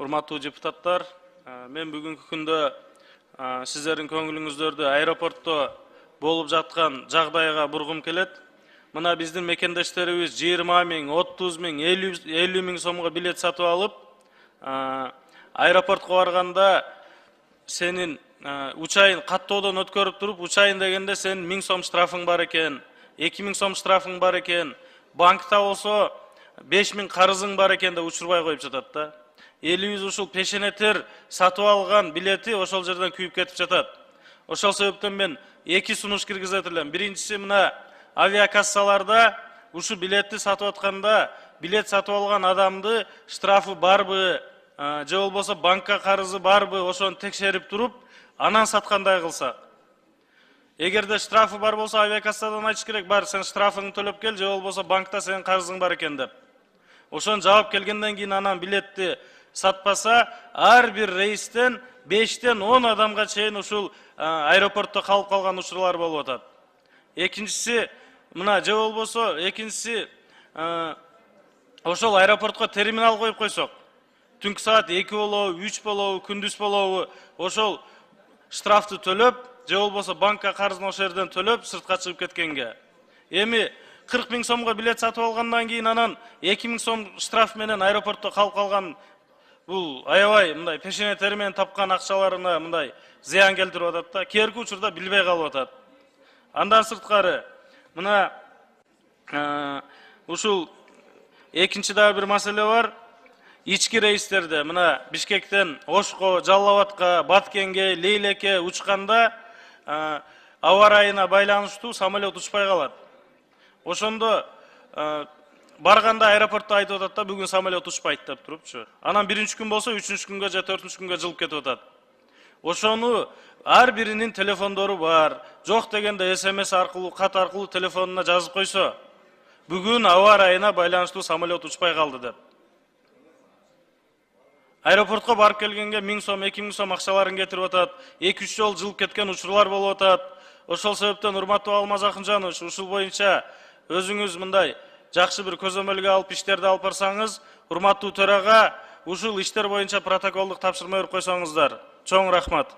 Урматтуу депутаттар, мен бүгүнкү күндө сиздердин көңүлүңүздөрдү аэропортто болуп жаткан жагдайга бургум келет. Мына биздин мекендештерибиз 20 миң, 30 миң, 50 миң сомго билет сатып алып, аэропортко барганда сенин учайын каттоодон өткөрүп туруп, учайын дегенде сенин 1000 сом штрафың бар экен, 2000 сом штрафың бар экен, банкта болсо 5000 карызың бар экен деп учурбай коюп жатат да. Элибиз ушул пешенетер сатып алган билети ошол жерден күйүп кетип жатат. Ошол себептен мен эки сунуш киргизет элем. Биринчиси, мына авиакассаларда ушу билетти сатып атканда билет сатып алган адамды штрафы барбы, же болбосо банкка карызы барбы, ошону текшерип туруп, анан саткандай кылсак. Эгерде штрафы бар болсо, авиакассадан айтыш керек, бар, сен штрафыңды төлөп кел, же болбосо банкта сенин карызың бар экен деп. Ошон жаап келгенден кийин анан билетти сатпаса, ар бир рейстен 5-тен 10 адамга чейин ушул аэропортто калып калган учурлар болуп атат. Экинчиси, мына же болбосо, ошол аэропортко терминал коюп койсок, түнкү саат 2 болобу, 3 болобу, күндүз болобу, ошол штрафты төлөп, же болбосо банкка карызын ошол жерден төлөп, сыртка чыгып кеткенге. Эми 40 миң сомго билет сатып алгандан кийин анан 2000 сом штраф менен аэропортто калып калган, бул аябай мындай пешенетери менен тапкан акчаларына мындай зыян келтирип атат да, кийинки учурда билбей калып атат. Андан сырткары, мына ушул экинчи дагы бир маселе бар. Ички рейстерде, мына Бишкектен Ошко, Жалал Абадка, Баткенге, Лейлекке учканда аба ырайына байланыштуу самолет учпай калат. Ошондо барганда аэропортто айтып атат да, бүгүн самолет учпайт деп турупчу. Анан биринчи күн болсо 3-үнчү күнгө же 4-үнчү күнгө жылып кетип атат. Ошону ар биринин телефондору бар. Жок дегенде СМС аркылуу, кат аркылуу телефонуна жазып койсо, бүгүн аба ырайына байланыштуу самолет учпай калды деп. Аэропортко барып келгенге 1000 сом, 2000 сом акчаларын кетирип атат. 2-3 жол жылып кеткен учурлар болуп атат. Ошол себептен урматтуу Алмаз Акынжанович, ушул боюнча өзүңүз мындай жакшы бир көзөмөлгө алып иштерди алып барсаңыз, урматтуу төрага ушул иштер боюнча протоколдук тапшырма берип койсоңуздар. Чоң рахмат.